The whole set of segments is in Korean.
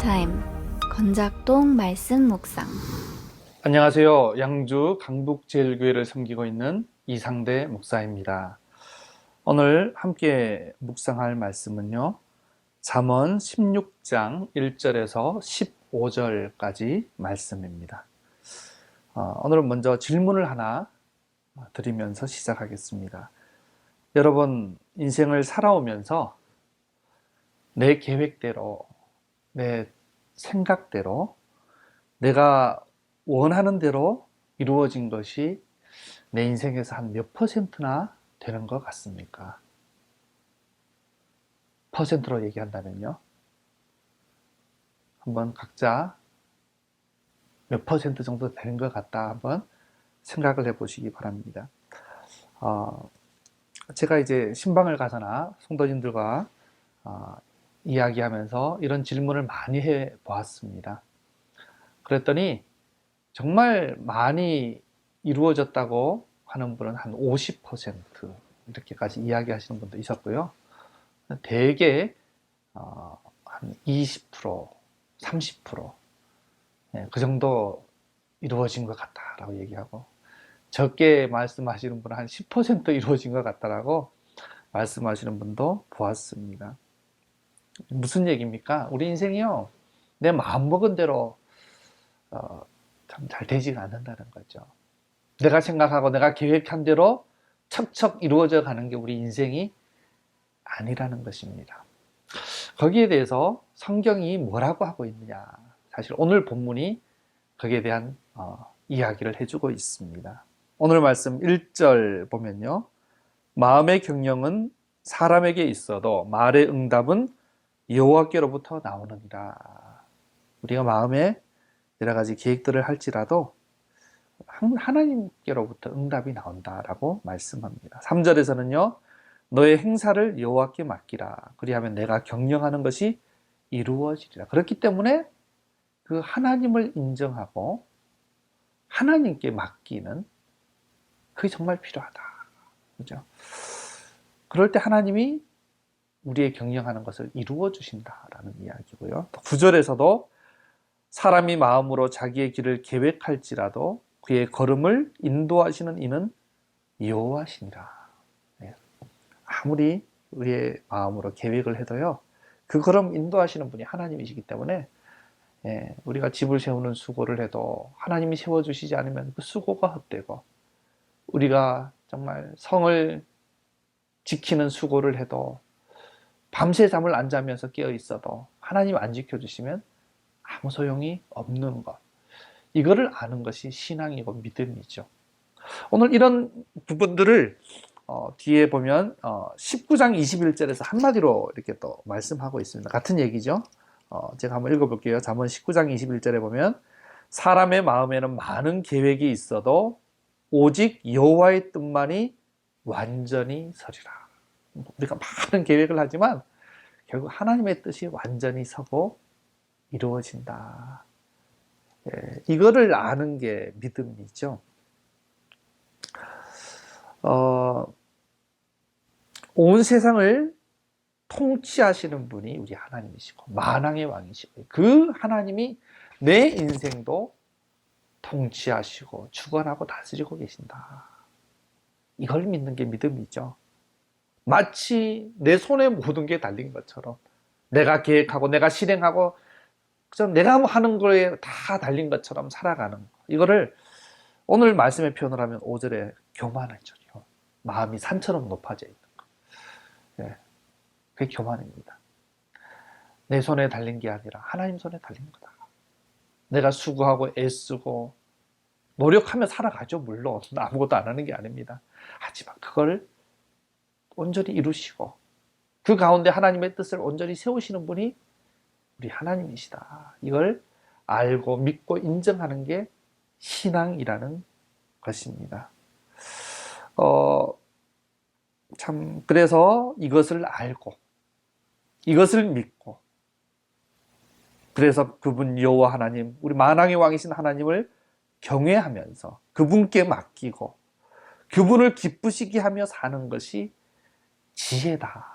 타임 건작동 말씀 묵상. 안녕하세요. 양주 강북제일교회를 섬기고 있는 이상대 목사입니다. 오늘 함께 묵상할 말씀은요, 잠언 16장 1절에서 15절까지 말씀입니다. 오늘은 먼저 질문을 하나 드리면서 시작하겠습니다. 여러분, 인생을 살아오면서 내 계획대로, 내 생각대로, 내가 원하는 대로 이루어진 것이 내 인생에서 한 몇 퍼센트나 되는 것 같습니까? 퍼센트로 얘기한다면요. 한번 각자 몇 퍼센트 정도 되는 것 같다 한번 생각을 해보시기 바랍니다. 제가 이제 신방을 가서나 성도님들과 이야기하면서 이런 질문을 많이 해보았습니다. 그랬더니 정말 많이 이루어졌다고 하는 분은 한 50% 이렇게까지 이야기하시는 분도 있었고요. 대개 한 20%, 30%, 그 정도 이루어진 것 같다라고 얘기하고, 적게 말씀하시는 분은 한 10% 이루어진 것 같다라고 말씀하시는 분도 보았습니다. 무슨 얘기입니까? 우리 인생이요, 내 마음먹은 대로 참 잘 되지가 않는다는 거죠. 내가 생각하고 내가 계획한 대로 척척 이루어져 가는 게 우리 인생이 아니라는 것입니다. 거기에 대해서 성경이 뭐라고 하고 있느냐, 사실 오늘 본문이 거기에 대한 이야기를 해주고 있습니다. 오늘 말씀 1절 보면요, 마음의 경영은 사람에게 있어도 말의 응답은 여호와께로부터 나오느니라. 우리가 마음에 여러 가지 계획들을 할지라도 하나님께로부터 응답이 나온다라고 말씀합니다. 3절에서는요, 너의 행사를 여호와께 맡기라. 그리하면 내가 경영하는 것이 이루어지리라. 그렇기 때문에 그 하나님을 인정하고 하나님께 맡기는, 그게 정말 필요하다. 그죠? 그럴 때 하나님이 우리의 경영하는 것을 이루어 주신다라는 이야기고요. 9절에서도 사람이 마음으로 자기의 길을 계획할지라도 그의 걸음을 인도하시는 이는 여호와시니라. 아무리 우리의 마음으로 계획을 해도요, 그 걸음 인도하시는 분이 하나님이시기 때문에 우리가 집을 세우는 수고를 해도 하나님이 세워주시지 않으면 그 수고가 헛되고, 우리가 정말 성을 지키는 수고를 해도 밤새 잠을 안 자면서 깨어 있어도 하나님 안 지켜주시면 아무 소용이 없는 것, 이거를 아는 것이 신앙이고 믿음이죠. 오늘 이런 부분들을 뒤에 보면 19장 21절에서 한마디로 이렇게 또 말씀하고 있습니다. 같은 얘기죠. 제가 한번 읽어볼게요. 잠언 19장 21절에 보면 사람의 마음에는 많은 계획이 있어도 오직 여호와의 뜻만이 완전히 서리라. 우리가 많은 계획을 하지만 결국 하나님의 뜻이 완전히 서고 이루어진다. 이거를 아는 게 믿음이죠. 온 세상을 통치하시는 분이 우리 하나님이시고 만왕의 왕이시고, 그 하나님이 내 인생도 통치하시고 주관하고 다스리고 계신다. 이걸 믿는 게 믿음이죠. 마치 내 손에 모든 게 달린 것처럼, 내가 계획하고 내가 실행하고 내가 하는 거에 다 달린 것처럼 살아가는 거. 이거를 오늘 말씀의 표현을 하면 5절에 교만하죠. 마음이 산처럼 높아져 있는 거. 그게 교만입니다. 내 손에 달린 게 아니라 하나님 손에 달린 거다. 내가 수고하고 애쓰고 노력하며 살아가죠. 물론 아무것도 안 하는 게 아닙니다. 하지만 그걸 온전히 이루시고 그 가운데 하나님의 뜻을 온전히 세우시는 분이 우리 하나님이시다. 이걸 알고 믿고 인정하는 게 신앙이라는 것입니다. 그래서 이것을 알고 이것을 믿고, 그래서 그분 여호와 하나님, 우리 만왕의 왕이신 하나님을 경외하면서 그분께 맡기고 그분을 기쁘시게 하며 사는 것이 지혜다.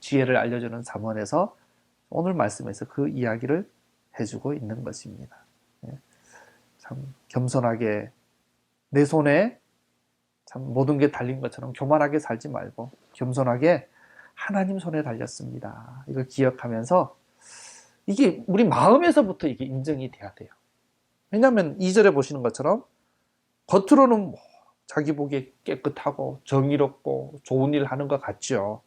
지혜를 알려주는 잠언에서 오늘 말씀에서 그 이야기를 해주고 있는 것입니다. 예, 참 겸손하게 내 손에 참 모든 게 달린 것처럼 교만하게 살지 말고 겸손하게 하나님 손에 달렸습니다. 이걸 기억하면서 이게 우리 마음에서부터 이게 인정이 돼야 돼요. 왜냐하면 2절에 보시는 것처럼 겉으로는 뭐 자기 보기에 깨끗하고 정의롭고 좋은 일 하는 것 같죠.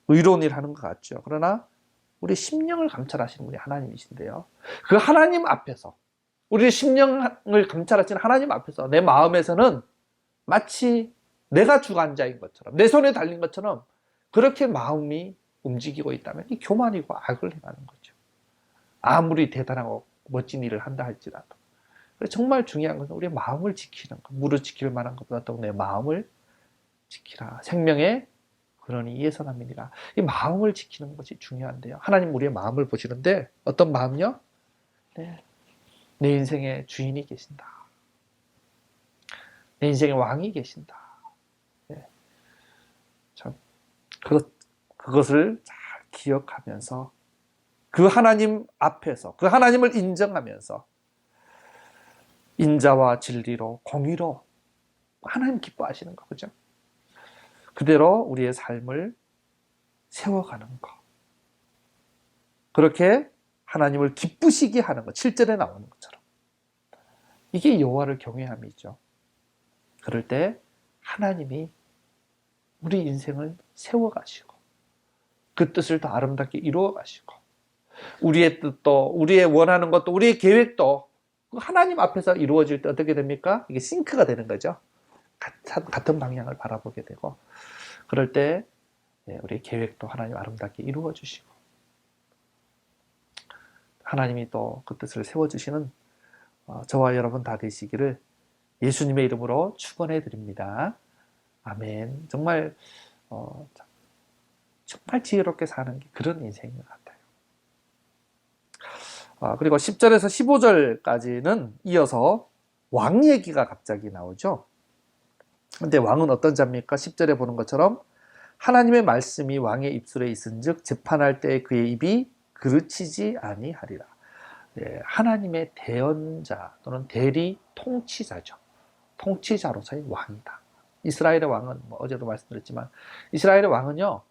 의로운 일 하는 것 같죠. 그러나 우리 심령을 감찰하시는 분이 하나님이신데요. 그 하나님 앞에서 우리 심령을 감찰하시는 하나님 앞에서 내 마음에서는 마치 내가 주관자인 것처럼 내 손에 달린 것처럼 그렇게 마음이 움직이고 있다면 이 교만이고 악을 행하는 거죠. 아무리 대단하고 멋진 일을 한다 할지라도. 정말 중요한 것은 우리의 마음을 지키는 것. 물을 지킬 만한 것보다 더 내 마음을 지키라. 생명의 근원이 이에서 남이니라. 이 마음을 지키는 것이 중요한데요. 하나님 우리의 마음을 보시는데 어떤 마음요? 네. 내 인생의 주인이 계신다. 내 인생의 왕이 계신다. 네. 참 그것을 잘 기억하면서 그 하나님 앞에서 그 하나님을 인정하면서 인자와 진리로 공의로 하나님 기뻐하시는 거, 그죠? 그대로 우리의 삶을 세워가는 것. 그렇게 하나님을 기쁘시게 하는 것. 7절에 나오는 것처럼. 이게 여호와를 경외함이죠. 그럴 때 하나님이 우리 인생을 세워가시고 그 뜻을 더 아름답게 이루어가시고 우리의 뜻도 우리의 원하는 것도 우리의 계획도 하나님 앞에서 이루어질 때 어떻게 됩니까? 이게 싱크가 되는 거죠. 같은 방향을 바라보게 되고 그럴 때 우리의 계획도 하나님 아름답게 이루어 주시고 하나님이 또 그 뜻을 세워주시는 저와 여러분 다 되시기를 예수님의 이름으로 축원해 드립니다. 아멘. 정말 정말 지혜롭게 사는 게 그런 인생인 것 같아요. 그리고 10절에서 15절까지는 이어서 왕 얘기가 갑자기 나오죠. 근데 왕은 어떤 자입니까? 10절에 보는 것처럼 하나님의 말씀이 왕의 입술에 있은즉 재판할 때 그의 입이 그르치지 아니하리라. 하나님의 대언자 또는 대리 통치자죠. 통치자로서의 왕이다. 이스라엘의 왕은 어제도 말씀드렸지만 이스라엘의 왕은요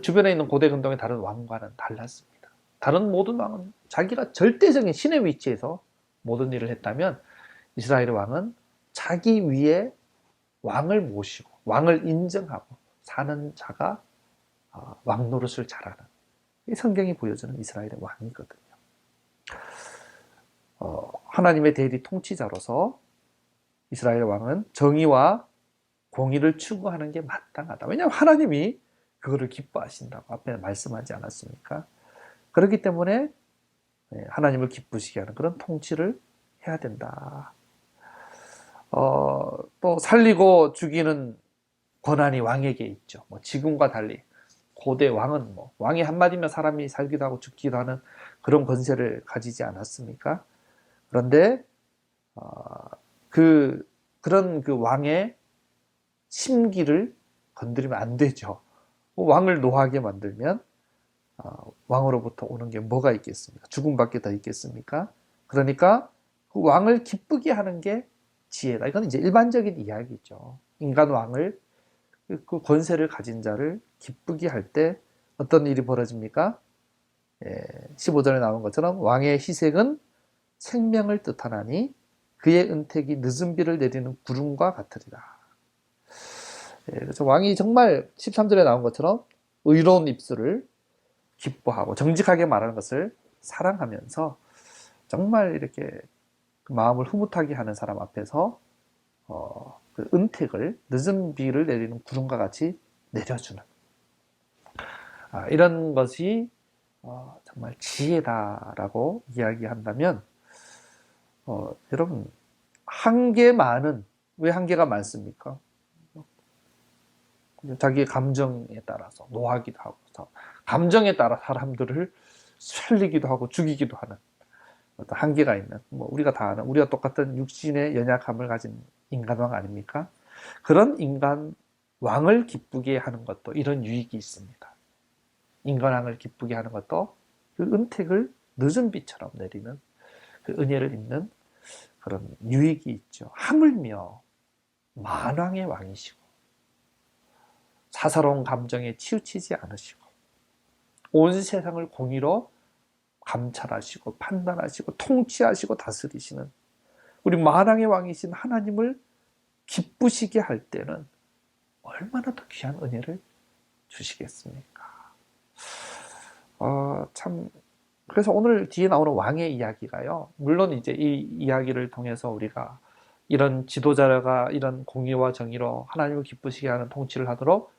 주변에 있는 고대 근동의 다른 왕과는 달랐습니다. 다른 모든 왕은 자기가 절대적인 신의 위치에서 모든 일을 했다면 이스라엘의 왕은 자기 위에 왕을 모시고 왕을 인정하고 사는 자가 왕 노릇을 잘하는 이 성경이 보여주는 이스라엘의 왕이거든요. 하나님의 대리 통치자로서 이스라엘 왕은 정의와 공의를 추구하는 게 마땅하다. 왜냐하면 하나님이 그거를 기뻐하신다고 앞에 말씀하지 않았습니까? 그렇기 때문에 하나님을 기쁘시게 하는 그런 통치를 해야 된다. 또 살리고 죽이는 권한이 왕에게 있죠. 지금과 달리 고대 왕은 왕이 한마디면 사람이 살기도 하고 죽기도 하는 그런 권세를 가지지 않았습니까? 그런데 그런 그 왕의 심기를 건드리면 안 되죠. 왕을 노하게 만들면 왕으로부터 오는 게 뭐가 있겠습니까? 죽음밖에 더 있겠습니까? 그러니까 그 왕을 기쁘게 하는 게 지혜다. 이건 이제 일반적인 이야기죠. 인간 왕을 그 권세를 가진 자를 기쁘게 할 때 어떤 일이 벌어집니까? 15절에 나온 것처럼 왕의 희생은 생명을 뜻하나니 그의 은택이 늦은 비를 내리는 구름과 같으리라. 그래서 왕이 정말 13절에 나온 것처럼 의로운 입술을 기뻐하고 정직하게 말하는 것을 사랑하면서 정말 이렇게 마음을 흐뭇하게 하는 사람 앞에서 그 은택을 늦은 비를 내리는 구름과 같이 내려주는 이런 것이 정말 지혜다라고 이야기한다면 여러분 한계 많은 왜 한계가 많습니까? 자기의 감정에 따라서 노하기도 하고 감정에 따라 사람들을 살리기도 하고 죽이기도 하는 어떤 한계가 있는 우리가 다 아는 우리가 똑같은 육신의 연약함을 가진 인간왕 아닙니까? 그런 인간 왕을 기쁘게 하는 것도 이런 유익이 있습니다. 인간왕을 기쁘게 하는 것도 그 은택을 늦은 비처럼 내리는 그 은혜를 입는 그런 유익이 있죠. 하물며 만왕의 왕이시고 사사로운 감정에 치우치지 않으시고 온 세상을 공의로 감찰하시고 판단하시고 통치하시고 다스리시는 우리 만왕의 왕이신 하나님을 기쁘시게 할 때는 얼마나 더 귀한 은혜를 주시겠습니까? 참 그래서 오늘 뒤에 나오는 왕의 이야기가요. 물론 이제 이 이야기를 통해서 우리가 이런 지도자가 이런 공의와 정의로 하나님을 기쁘시게 하는 통치를 하도록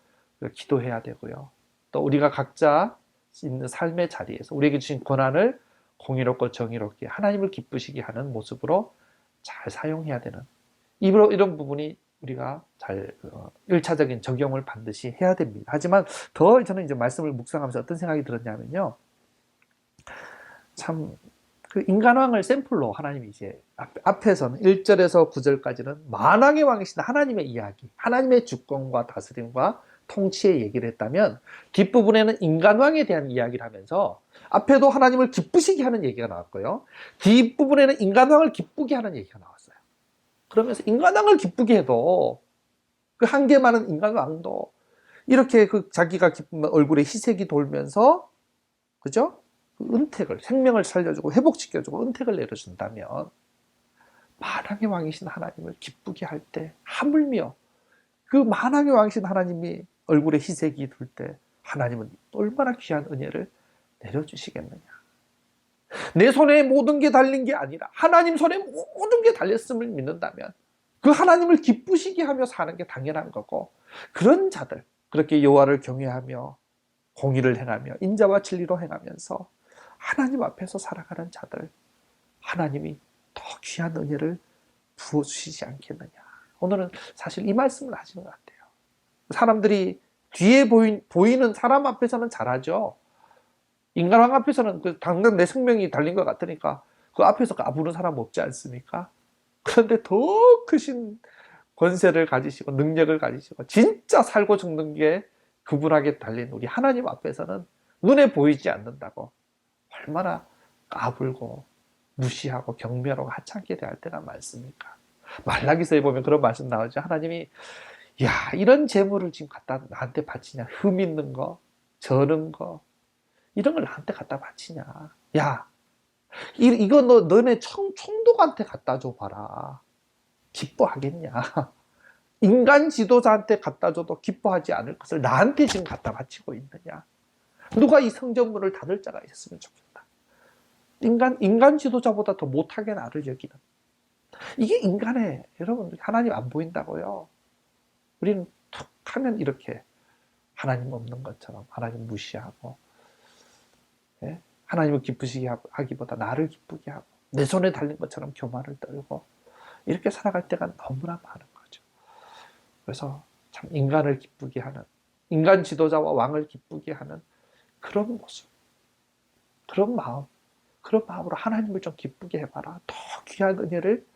기도해야 되고요. 또 우리가 각자 있는 삶의 자리에서 우리에게 주신 권한을 공의롭고 정의롭게 하나님을 기쁘시게 하는 모습으로 잘 사용해야 되는 이런 부분이 우리가 잘 1차적인 적용을 반드시 해야 됩니다. 하지만 더 저는 이제 말씀을 묵상하면서 어떤 생각이 들었냐면요. 참 그 인간왕을 샘플로 하나님이 이제 앞에서는 1절에서 9절까지는 만왕의 왕이신 하나님의 이야기, 하나님의 주권과 다스림과 통치의 얘기를 했다면 뒷부분에는 인간왕에 대한 이야기를 하면서 앞에도 하나님을 기쁘시게 하는 얘기가 나왔고요. 뒷부분에는 인간왕을 기쁘게 하는 얘기가 나왔어요. 그러면서 인간왕을 기쁘게 해도 그 한계 많은 인간왕도 이렇게 그 자기가 기쁘면 얼굴에 희색이 돌면서 그죠? 은택을 생명을 살려주고 회복시켜주고 은택을 내려준다면 만왕의 왕이신 하나님을 기쁘게 할 때 하물며 그 만왕의 왕이신 하나님이 얼굴에 희색이 돌 때 하나님은 얼마나 귀한 은혜를 내려주시겠느냐. 내 손에 모든 게 달린 게 아니라 하나님 손에 모든 게 달렸음을 믿는다면 그 하나님을 기쁘시게 하며 사는 게 당연한 거고 그런 자들 그렇게 여호와를 경외하며 공의를 행하며 인자와 진리로 행하면서 하나님 앞에서 살아가는 자들 하나님이 더 귀한 은혜를 부어주시지 않겠느냐. 오늘은 사실 이 말씀을 하시는 것 같아요. 사람들이 뒤에 보이는 사람 앞에서는 잘하죠. 인간왕 앞에서는 당장 내 생명이 달린 것 같으니까 그 앞에서 까부는 사람 없지 않습니까? 그런데 더 크신 권세를 가지시고 능력을 가지시고 진짜 살고 죽는 게 그분에게 달린 우리 하나님 앞에서는 눈에 보이지 않는다고 얼마나 까불고 무시하고 경멸하고 하찮게 대할 때가 많습니까? 말라기서에 보면 그런 말씀 나오죠. 하나님이 야 이런 재물을 지금 갖다 나한테 바치냐. 흠 있는 거 저는 거 이런 걸 나한테 갖다 바치냐. 야 이거 너네 총독한테 갖다 줘봐라. 기뻐하겠냐. 인간 지도자한테 갖다 줘도 기뻐하지 않을 것을 나한테 지금 갖다 바치고 있느냐. 누가 이 성전문을 닫을 자가 있었으면 좋겠다. 인간 지도자보다 더 못하게 나를 여기는. 이게 인간의, 여러분, 하나님 안 보인다고요. 우리는 툭 하면 이렇게 하나님 없는 것처럼 하나님 무시하고, 예? 하나님을 기쁘시게 하기보다 나를 기쁘게 하고, 내 손에 달린 것처럼 교만을 떨고, 이렇게 살아갈 때가 너무나 많은 거죠. 그래서 참 인간을 기쁘게 하는, 인간 지도자와 왕을 기쁘게 하는 그런 모습, 그런 마음으로 하나님을 좀 기쁘게 해봐라. 더 귀한 은혜를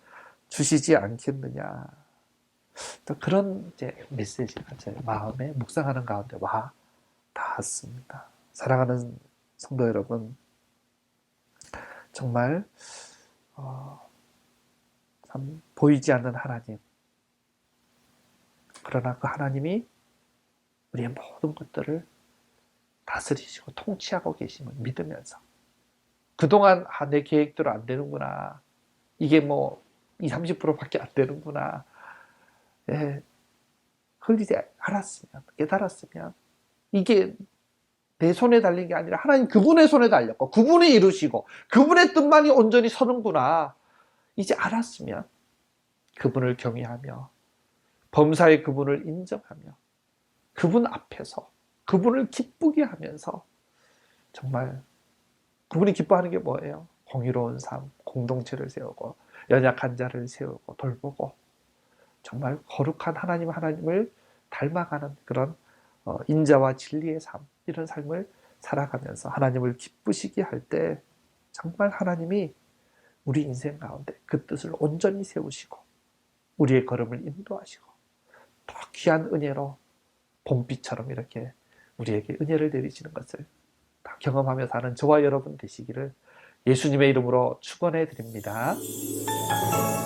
주시지 않겠느냐. 또 그런 이제 메시지가 제 마음에 묵상하는 가운데 와 닿았습니다. 사랑하는 성도 여러분, 정말 참 보이지 않는 하나님. 그러나 그 하나님이 우리의 모든 것들을 다스리시고 통치하고 계심을 믿으면서 그동안 내 계획대로 안 되는구나. 이게 뭐 20, 30%밖에 안 되는구나. 예. 그걸 이제 알았으면, 깨달았으면 이게 내 손에 달린 게 아니라 하나님 그분의 손에 달렸고 그분이 이루시고 그분의 뜻만이 온전히 서는구나. 이제 알았으면 그분을 경외하며 범사의 그분을 인정하며 그분 앞에서 그분을 기쁘게 하면서 정말 그분이 기뻐하는 게 뭐예요? 공의로운 삶, 공동체를 세우고 연약한 자를 세우고 돌보고 정말 거룩한 하나님을 닮아가는 그런 인자와 진리의 삶, 이런 삶을 살아가면서 하나님을 기쁘시게 할 때 정말 하나님이 우리 인생 가운데 그 뜻을 온전히 세우시고 우리의 걸음을 인도하시고 더 귀한 은혜로 봄비처럼 이렇게 우리에게 은혜를 내리시는 것을 다 경험하며 사는 저와 여러분 되시기를 예수님의 이름으로 축원해 드립니다. 아멘.